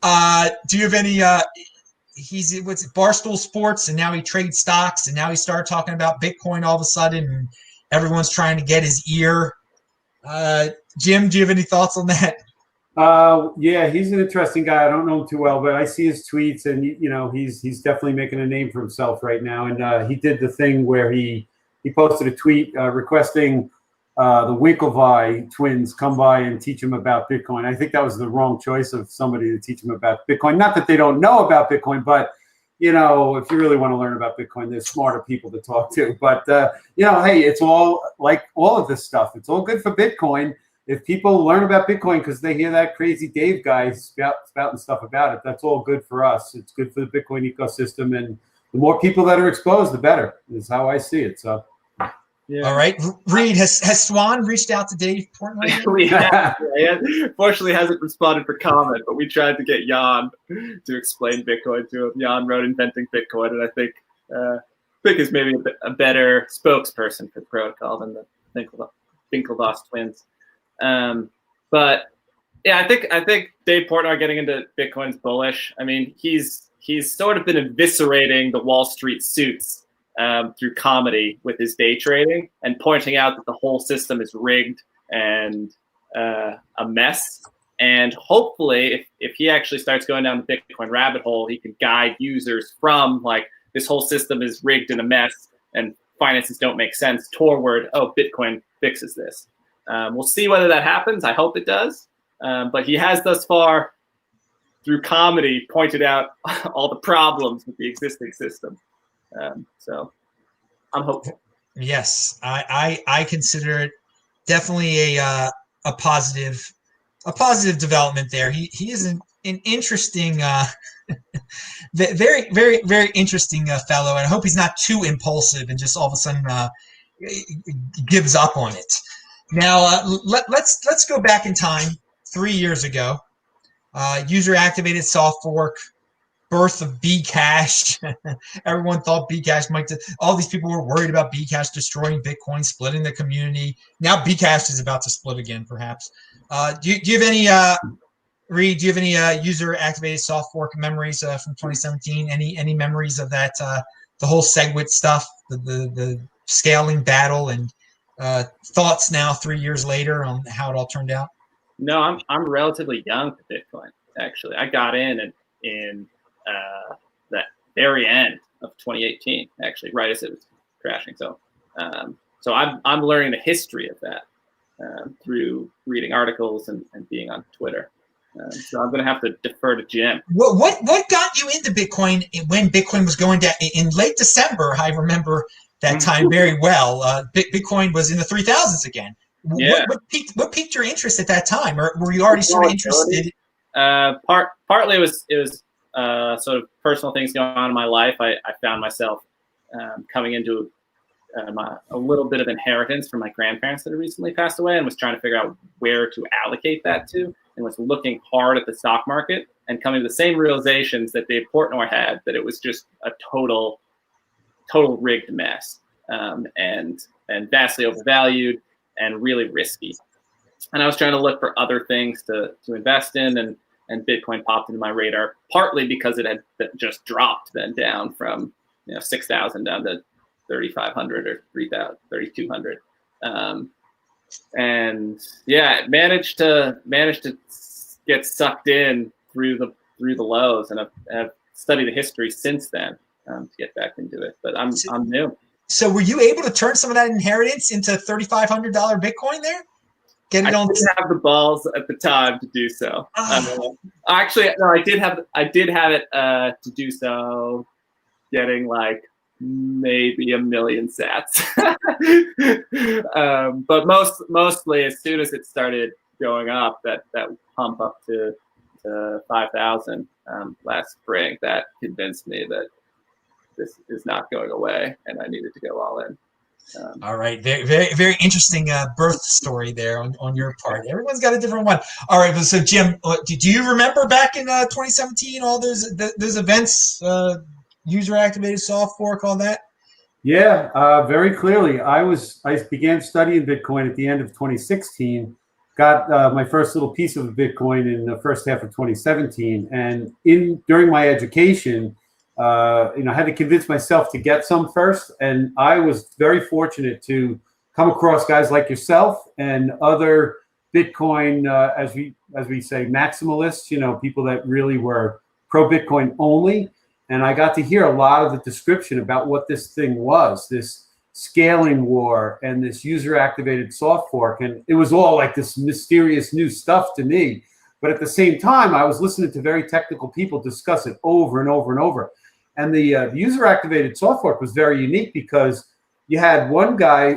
Speaker 2: Do you have any he's Barstool Sports, and now he trades stocks, and now he started talking about Bitcoin all of a sudden, and everyone's trying to get his ear. Jim, do you have any thoughts on that?
Speaker 4: Yeah, he's an interesting guy. I don't know him too well, but I see his tweets, and you know, he's definitely making a name for himself right now. And he did the thing where he posted a tweet requesting the Winklevi twins come by and teach him about Bitcoin. I think that was the wrong choice of somebody to teach him about Bitcoin. Not that they don't know about Bitcoin, but you know, if you really want to learn about Bitcoin, there's smarter people to talk to. But you know, hey, it's all like all of this stuff. It's all good for Bitcoin. If people learn about Bitcoin because they hear that crazy Dave guy spouting stuff about it, that's all good for us. It's good for the Bitcoin ecosystem, and the more people that are exposed, the better. Is how I see it. So.
Speaker 2: Yeah. All right, Reed, has Swan reached out to Dave Portnoy?
Speaker 3: We have. Fortunately, hasn't responded for comment, but we tried to get Jan to explain Bitcoin to him. Jan wrote "Inventing Bitcoin," and I think is maybe a better spokesperson for the protocol than the Winklevoss twins. But yeah, I think Dave Portnoy getting into Bitcoin's bullish. I mean, he's sort of been eviscerating the Wall Street suits through comedy with his day trading and pointing out that the whole system is rigged and a mess. And hopefully, if he actually starts going down the Bitcoin rabbit hole, he can guide users from like this whole system is rigged and a mess and finances don't make sense toward, oh, Bitcoin fixes this. We'll see whether that happens. I hope it does. But he has thus far, through comedy, pointed out all the problems with the existing system. So I'm hopeful.
Speaker 2: Yes, I consider it definitely a positive development there. He is an interesting, very, very, very interesting fellow, and I hope he's not too impulsive and just all of a sudden gives up on it. Now let's go back in time 3 years ago. User activated soft fork, birth of Bcash. Everyone thought Bcash might. All these people were worried about Bcash destroying Bitcoin, splitting the community. Now Bcash is about to split again, perhaps. Do you have any, Reed? Do you have any user activated soft fork memories from 2017? Any memories of that? The whole SegWit stuff, the scaling battle, and thoughts now 3 years later on how it all turned out.
Speaker 3: No, I'm relatively young to Bitcoin. Actually, I got in that very end of 2018. Actually, right as it was crashing. So I'm learning the history of that through reading articles and being on Twitter. So I'm going to have to defer to Jim.
Speaker 2: What got you into Bitcoin when Bitcoin was going down in late December? I remember that time very well. Bitcoin was in the 3,000s again.
Speaker 3: Yeah.
Speaker 2: What piqued your interest at that time, or were you already sort of interested?
Speaker 3: Partly it was sort of personal things going on in my life. I found myself coming into a little bit of inheritance from my grandparents that had recently passed away, and was trying to figure out where to allocate that to, and was looking hard at the stock market and coming to the same realizations that Dave Portnoy had, that it was just a total rigged mess, and vastly overvalued and really risky. And I was trying to look for other things to invest in, and Bitcoin popped into my radar, partly because it had just dropped then down from 6,000 down to 3,500 or 3,200. And yeah, managed to get sucked in through the lows, and I've studied the history since then to get back into it. But I'm new.
Speaker 2: So were you able to turn some of that inheritance into $3,500 Bitcoin there? Get it
Speaker 3: I
Speaker 2: on.
Speaker 3: didn't have the balls at the time to do so. Actually, no, I did have it to do so, getting like maybe 1 million sats. But mostly as soon as it started going up, that pump up to 5,000 last spring, that convinced me that this is not going away, and I needed to go all in.
Speaker 2: All right, very, very, very interesting birth story there on your part. Everyone's got a different one. All right, so Jim, do you remember back in 2017 all those events, user activated soft fork, all that?
Speaker 4: Yeah, very clearly. I began studying Bitcoin at the end of 2016. Got my first little piece of Bitcoin in the first half of 2017, and during my education, I had to convince myself to get some first, and I was very fortunate to come across guys like yourself and other Bitcoin, as we say, maximalists. People that really were pro Bitcoin only, and I got to hear a lot of the description about what this thing was, this scaling war and this user activated soft fork, and it was all like this mysterious new stuff to me. But at the same time, I was listening to very technical people discuss it over and over and over. And the user-activated soft fork was very unique because you had one guy,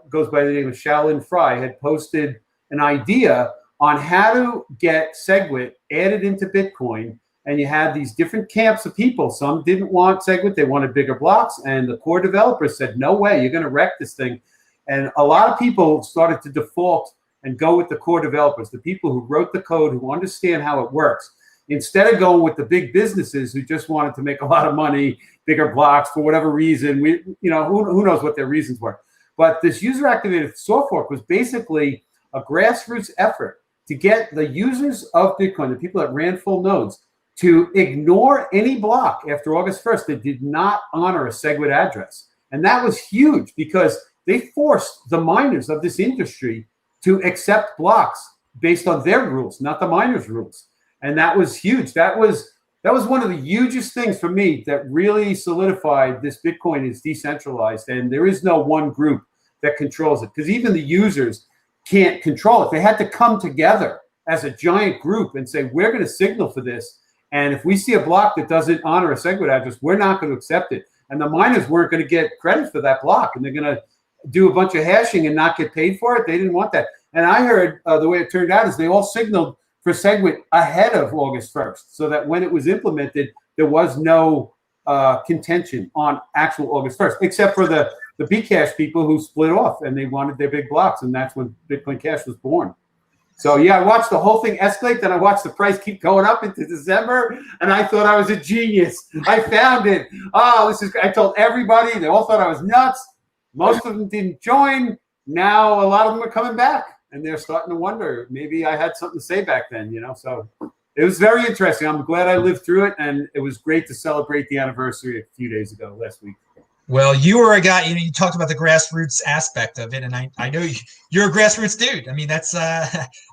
Speaker 4: goes by the name of Shaolin Fry, had posted an idea on how to get SegWit added into Bitcoin. And you had these different camps of people. Some didn't want SegWit, they wanted bigger blocks. And the core developers said, no way, you're going to wreck this thing. And a lot of people started to default and go with the core developers, the people who wrote the code, who understand how it works, instead of going with the big businesses who just wanted to make a lot of money, bigger blocks for whatever reason. Who knows what their reasons were. But this user-activated soft fork was basically a grassroots effort to get the users of Bitcoin, the people that ran full nodes, to ignore any block after August 1st that did not honor a SegWit address. And that was huge because they forced the miners of this industry to accept blocks based on their rules, not the miners' rules. And that was huge. That was one of the hugest things for me that really solidified this Bitcoin is decentralized, and there is no one group that controls it, because even the users can't control it. They had to come together as a giant group and say, we're going to signal for this, and if we see a block that doesn't honor a SegWit address, we're not going to accept it. And the miners weren't going to get credit for that block, and they're going to do a bunch of hashing and not get paid for it. They didn't want that. And I heard the way it turned out is they all signaled for SegWit ahead of August 1st, so that when it was implemented, there was no contention on actual August 1st, except for the Bcash people who split off and they wanted their big blocks, and that's when Bitcoin Cash was born. So yeah, I watched the whole thing escalate, then I watched the price keep going up into December, and I thought I was a genius. I found it. Oh, this is, I told everybody, they all thought I was nuts. Most of them didn't join. Now a lot of them are coming back, and they're starting to wonder, maybe I had something to say back then, you know? So it was very interesting. I'm glad I lived through it, and it was great to celebrate the anniversary a few days ago, last week.
Speaker 2: Well, you were a guy, you know, you talked about the grassroots aspect of it, and I know you're a grassroots dude. I mean, that's,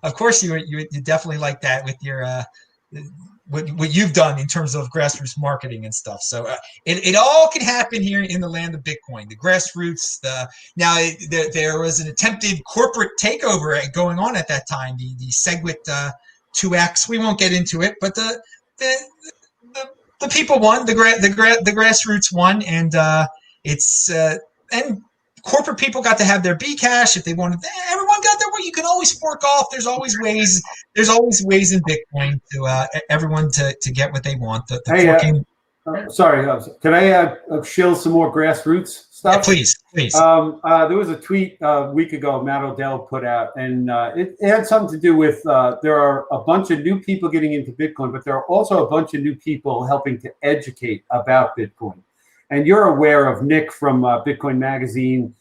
Speaker 2: of course, you definitely like that with your, what you've done in terms of grassroots marketing and stuff. So it all can happen here in the land of Bitcoin. The grassroots, there was an attempted corporate takeover going on at that time, the SegWit 2X. We won't get into it, but the people won, the grassroots won, and and corporate people got to have their Bcash if they wanted. Everyone got their way. You can always fork off. There's always ways. There's always ways in Bitcoin to everyone to get what they want.
Speaker 4: Sorry, can I shill some more grassroots stuff?
Speaker 2: Yeah, please.
Speaker 4: There was a tweet a week ago Matt Odell put out, and it had something to do with there are a bunch of new people getting into Bitcoin, but there are also a bunch of new people helping to educate about Bitcoin. And you're aware of Nick from Bitcoin Magazine.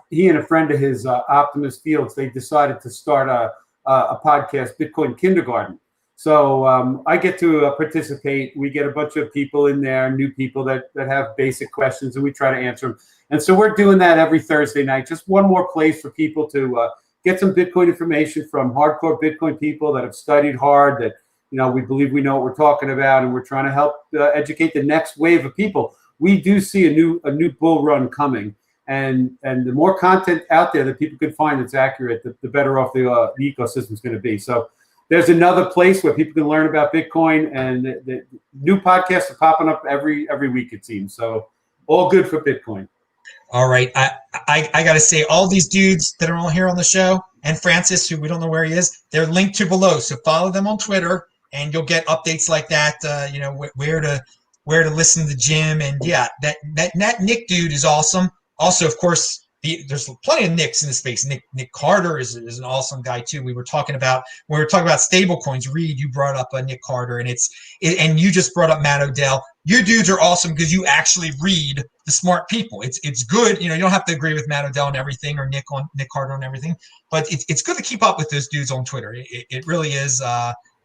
Speaker 4: He and a friend of his, Optimus Fields, they decided to start a podcast, Bitcoin Kindergarten. So I get to participate. We get a bunch of people in there, new people that have basic questions, and we try to answer them. And so we're doing that every Thursday night. Just one more place for people to get some Bitcoin information from hardcore Bitcoin people that have studied hard, that, you know, we believe we know what we're talking about, and we're trying to help educate the next wave of people. We do see a new bull run coming, and the more content out there that people can find that's accurate, the better off the ecosystem is going to be. So there's another place where people can learn about Bitcoin, and the new podcasts are popping up every week, it seems. So all good for Bitcoin.
Speaker 2: All right, I got to say, all these dudes that are all here on the show, and Francis, who we don't know where he is, they're linked to below. So follow them on Twitter, and you'll get updates like that. You know, where to listen to Jim, and yeah, that Nick dude is awesome. Also, of course, there's plenty of Nicks in the space. Nick Carter is an awesome guy too. We were talking about stablecoins. Reed, you brought up Nick Carter, and and you just brought up Matt Odell. You dudes are awesome because you actually read the smart people. It's good. You know, you don't have to agree with Matt Odell on everything or Nick Carter on everything, but it's good to keep up with those dudes on Twitter. It really is.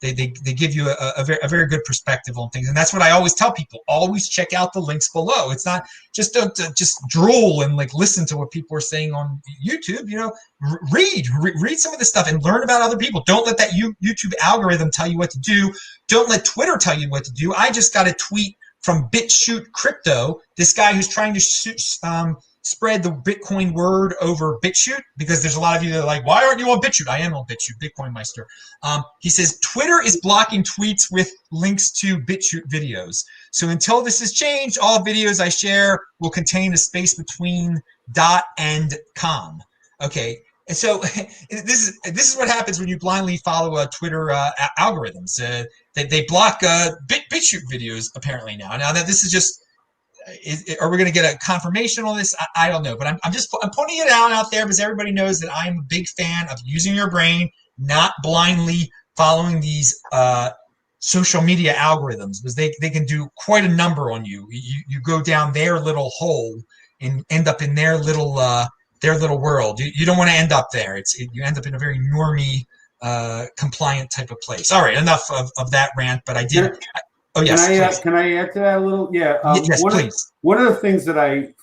Speaker 2: They give you a very good perspective on things, and that's what I always tell people. Always check out the links below. It's not just just drool and like listen to what people are saying on YouTube. You know, read some of this stuff and learn about other people. Don't let that YouTube algorithm tell you what to do. Don't let Twitter tell you what to do. I just got a tweet from BitChute Crypto, this guy who's trying to spread the Bitcoin word over BitChute, because there's a lot of you that are like, why aren't you on BitChute? I am on BitChute, BitcoinMeister. He says, Twitter is blocking tweets with links to BitChute videos. So until this is changed, all videos I share will contain a space between dot and com. Okay. And so this is what happens when you blindly follow Twitter algorithms. They block BitChute videos apparently now. Now that this is just, are we going to get a confirmation on this? I don't know, but I'm putting it out there because everybody knows that I'm a big fan of using your brain, not blindly following these social media algorithms, because they can do quite a number on you. You go down their little hole and end up in their little world. You don't want to end up there. You end up in a very normie, compliant type of place. All right, enough of that rant. But I did. Oh yes.
Speaker 4: Can I add to that a little? Yeah.
Speaker 2: Yes, please.
Speaker 4: One of the things that I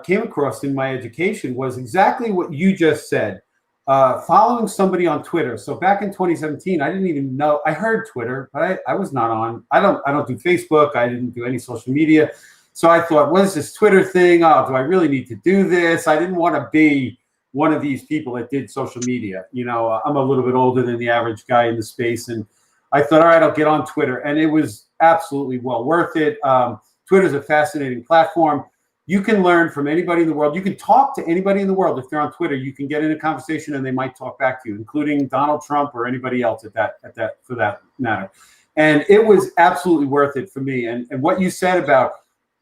Speaker 4: came across in my education was exactly what you just said. Following somebody on Twitter. So back in 2017, I didn't even know. I heard Twitter, but I was not on. I don't do Facebook. I didn't do any social media. So I thought, what is this Twitter thing? Oh, do I really need to do this? I didn't want to be one of these people that did social media. You know, I'm a little bit older than the average guy in the space, and I thought, all right, I'll get on Twitter, and it was absolutely well worth it. Twitter's a fascinating platform. You can learn from anybody in the world. You can talk to anybody in the world. If they're on Twitter, you can get in a conversation and they might talk back to you, including Donald Trump or anybody else at that for that matter. And it was absolutely worth it for me. And what you said about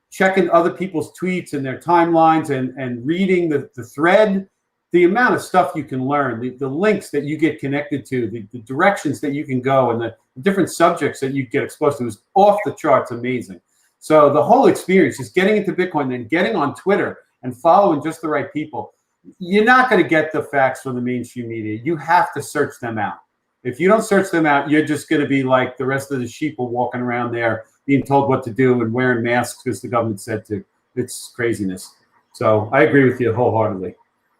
Speaker 4: checking other people's tweets and their timelines and reading the thread, the amount of stuff you can learn, the links that you get connected to, the directions that you can go, and the different subjects that you get exposed to is off the charts amazing. So the whole experience, just getting into Bitcoin and getting on Twitter and following just the right people, you're not going to get the facts from the mainstream media. You have to search them out. If you don't search them out, you're just going to be like the rest of the sheeple walking around there being told what to do and wearing masks because the government said to. It's craziness. So I agree with you wholeheartedly.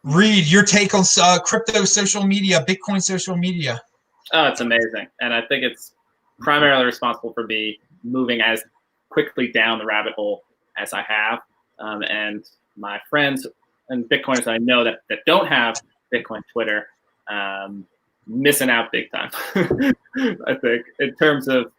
Speaker 2: Reed, your take on crypto social media, Bitcoin social media.
Speaker 3: Oh, it's amazing. And I think it's primarily responsible for me moving as quickly down the rabbit hole as I have. And my friends and Bitcoiners I know that don't have Bitcoin Twitter, missing out big time, I think, in terms of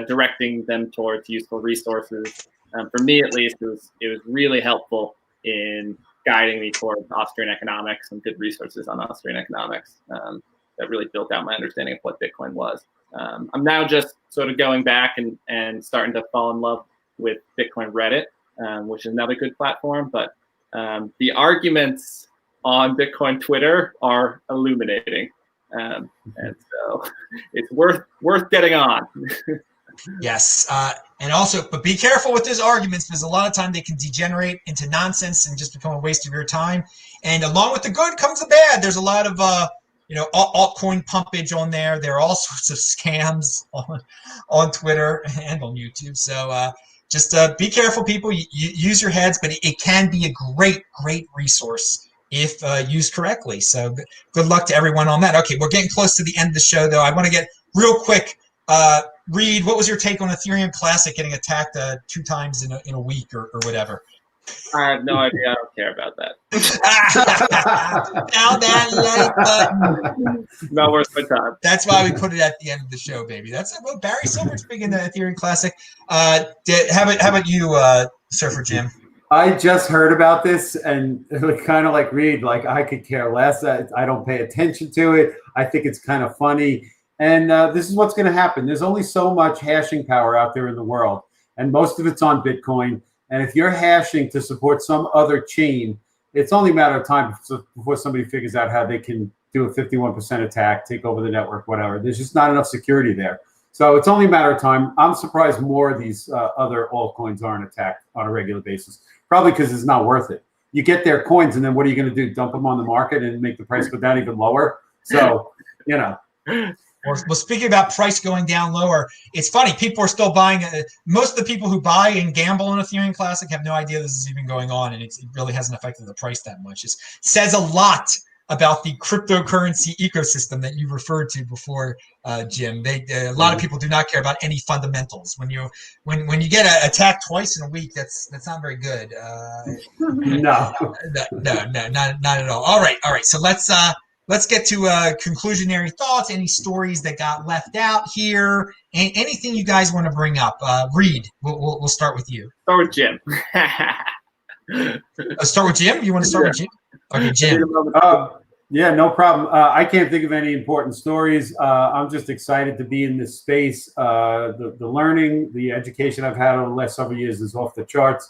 Speaker 3: directing them towards useful resources. For me, at least, it was really helpful in guiding me towards Austrian economics and good resources on Austrian economics that really built out my understanding of what Bitcoin was. I'm now just sort of going back and starting to fall in love with Bitcoin Reddit, which is another good platform. But the arguments on Bitcoin Twitter are illuminating. And so it's worth getting on.
Speaker 2: Yes, and also, but be careful with those arguments because a lot of time they can degenerate into nonsense and just become a waste of your time. And along with the good comes the bad. There's a lot of altcoin pumpage on there. There are all sorts of scams on Twitter and on YouTube. So just be careful, people. You use your heads, but it can be a great resource if used correctly. So good luck to everyone on that. Okay, we're getting close to the end of the show, though. I want to get real quick. Reed, what was your take on Ethereum Classic getting attacked 2 times in a week or whatever?
Speaker 3: I have no idea. I don't care about that.
Speaker 2: Now that like button.
Speaker 3: Not worth my time.
Speaker 2: That's why we put it at the end of the show, baby. That's well, Barry Silver's big in the Ethereum Classic. How about you, Surfer Jim?
Speaker 4: I just heard about this and kind of like Reed, like I could care less. I don't pay attention to it. I think it's kind of funny. And this is what's going to happen. There's only so much hashing power out there in the world, and most of it's on Bitcoin. And if you're hashing to support some other chain, it's only a matter of time before somebody figures out how they can do a 51% attack, take over the network, whatever. There's just not enough security there. So it's only a matter of time. I'm surprised more of these other altcoins aren't attacked on a regular basis, probably because it's not worth it. You get their coins, and then what are you going to do? Dump them on the market and make the price go down even lower? So, you know.
Speaker 2: Well, speaking about price going down lower, it's funny. People are still buying. Most of the people who buy and gamble on Ethereum Classic have no idea this is even going on, and it really hasn't affected the price that much. It says a lot about the cryptocurrency ecosystem that you referred to before, Jim. A lot of people do not care about any fundamentals. When you get attacked twice in a week, that's not very good.
Speaker 4: No,
Speaker 2: not at all. All right. So let's get to conclusionary thoughts. Any stories that got left out here? Anything you guys want to bring up? Reed, we'll start with you.
Speaker 3: Start with Jim.
Speaker 2: Start with Jim? You want to start with Jim? Okay, Jim.
Speaker 4: Yeah, no problem. I can't think of any important stories. I'm just excited to be in this space. The learning, the education I've had over the last several years is off the charts.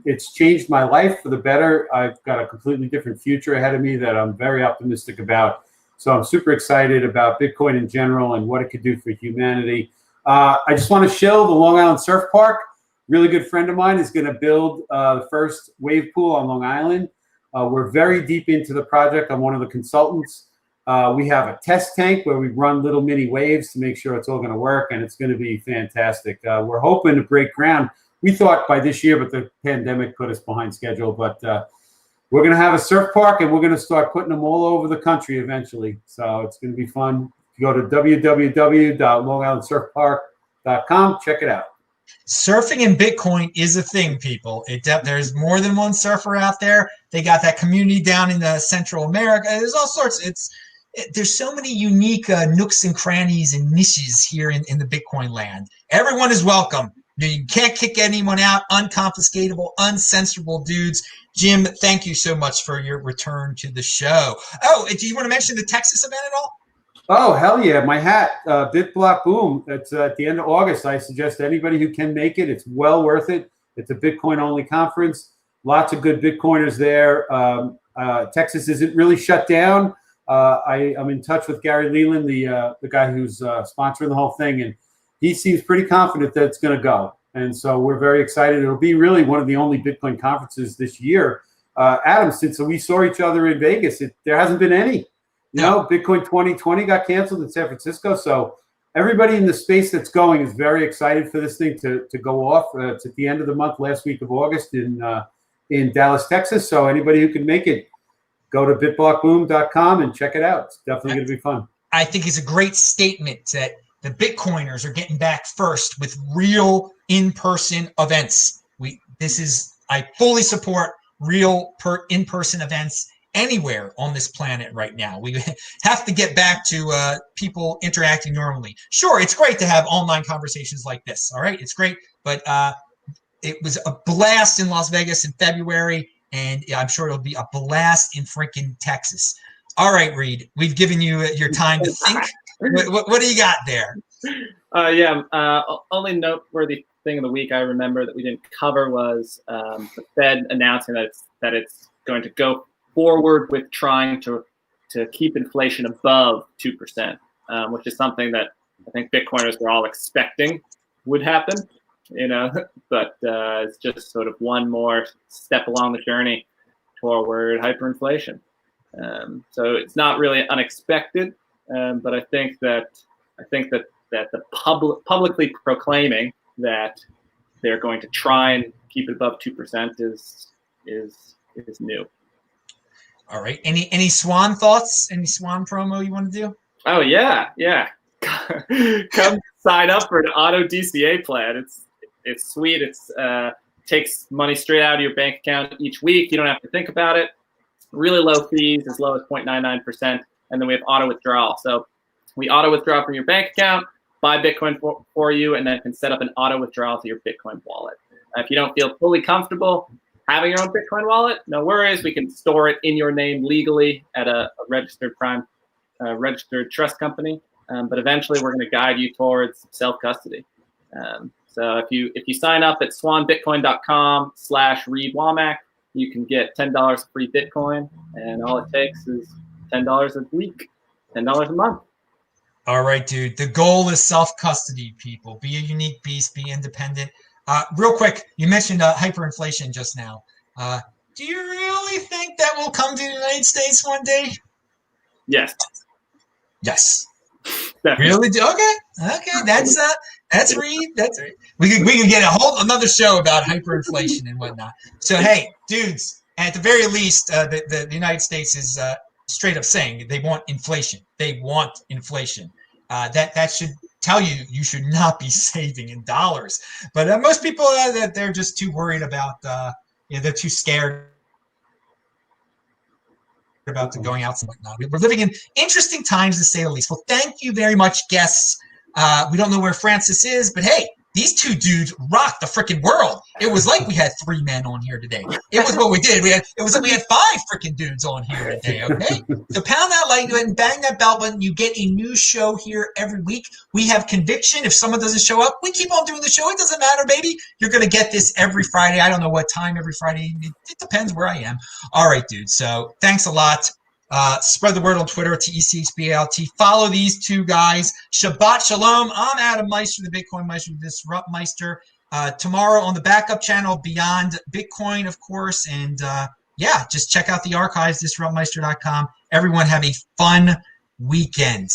Speaker 4: It's changed my life for the better. I've got a completely different future ahead of me that I'm very optimistic about. So I'm super excited about Bitcoin in general and what it could do for humanity. I just want to shill the Long Island Surf Park. Really good friend of mine is going to build the first wave pool on Long Island. We're very deep into the project. I'm one of the consultants. We have a test tank where we run little mini waves to make sure it's all going to work, and it's going to be fantastic. We're hoping to break ground. we thought by this year, but the pandemic put us behind schedule. But we're going to have a surf park, and we're going to start putting them all over the country eventually. So it's going to be fun. You go to www.longislandsurfpark.com. Check it out.
Speaker 2: Surfing and Bitcoin is a thing, people. There's more than one surfer out there. They got that community down in Central America. There's all sorts. There's so many unique nooks and crannies and niches here in the Bitcoin land. Everyone is welcome. You can't kick anyone out. Unconfiscatable, uncensorable dudes. Jim, thank you so much for your return to the show. Oh, do you want to mention the Texas event at all?
Speaker 4: Oh, hell yeah. My hat, BitBlock Boom. It's at the end of August. I suggest anybody who can make it. It's well worth it. It's a Bitcoin-only conference. Lots of good Bitcoiners there. Texas isn't really shut down. I'm in touch with Gary Leland, the guy who's sponsoring the whole thing, and he seems pretty confident that it's going to go. And so we're very excited. It'll be really one of the only Bitcoin conferences this year. Adam, since we saw each other in Vegas, there hasn't been any. You know, Bitcoin 2020 got canceled in San Francisco. So everybody in the space that's going is very excited for this thing to go off. It's at the end of the month, last week of August in Dallas, Texas. So anybody who can make it, go to bitblockboom.com and check it out. It's definitely going to be fun.
Speaker 2: I think it's a great statement that the Bitcoiners are getting back first with real in-person events. I fully support real in-person events anywhere on this planet right now. We have to get back to people interacting normally. Sure, it's great to have online conversations like this. All right, it's great, but it was a blast in Las Vegas in February, and I'm sure it'll be a blast in freaking Texas. All right, Reed, we've given you your time to think. What do you got there?
Speaker 3: Only noteworthy thing of the week I remember that we didn't cover was the Fed announcing that it's going to go forward with trying to keep inflation above 2%, which is something that I think Bitcoiners were all expecting would happen, but it's just sort of one more step along the journey toward hyperinflation. So it's not really unexpected, but I think that the publicly proclaiming that they're going to try and keep it above 2% is new.
Speaker 2: All right. Any Swan thoughts? Any Swan promo you want to do?
Speaker 3: Oh yeah. Come sign up for an auto DCA plan. It's sweet. It's takes money straight out of your bank account each week. You don't have to think about it. Really low fees, as low as 0.99%, and then we have auto withdrawal. So we auto withdraw from your bank account, buy Bitcoin for you, and then can set up an auto withdrawal to your Bitcoin wallet. If you don't feel fully comfortable having your own Bitcoin wallet, no worries. We can store it in your name legally at a registered registered trust company. But eventually, we're going to guide you towards self-custody. So if you sign up at swanbitcoin.com/Reed Wommack, you can get $10 free Bitcoin, and all it takes is $10 a week, $10 a month.
Speaker 2: All right, dude. The goal is self-custody, people. Be a unique beast. Be independent. Real quick, you mentioned hyperinflation just now. Do you really think that will come to the United States one day?
Speaker 3: Yes.
Speaker 2: Yes.
Speaker 3: Definitely.
Speaker 2: Really? Okay. That's Reed. That's Reed. We can get another show about hyperinflation and whatnot. So hey, dudes, at the very least, the United States is straight up saying they want inflation. They want inflation. That should tell you should not be saving in dollars. But most people they're just too worried about. They're too scared about going out and whatnot. We're living in interesting times, to say the least. Well, thank you very much, guests. We don't know where Francis is, but hey, these two dudes rocked the freaking world. It was like we had 3 men on here today. It was what we did. It was like we had 5 freaking dudes on here today, okay? So pound that like button, bang that bell button. You get a new show here every week. We have conviction. If someone doesn't show up, we keep on doing the show. It doesn't matter, baby. You're going to get this every Friday. I don't know what time every Friday. It depends where I am. All right, dude. So thanks a lot. Spread the word on Twitter, TECHBALT. Follow these two guys. Shabbat Shalom. I'm Adam Meister, the BitcoinMeister, DisruptMeister. Tomorrow on the backup channel, Beyond Bitcoin, of course. And just check out the archives, disruptmeister.com. Everyone have a fun weekend.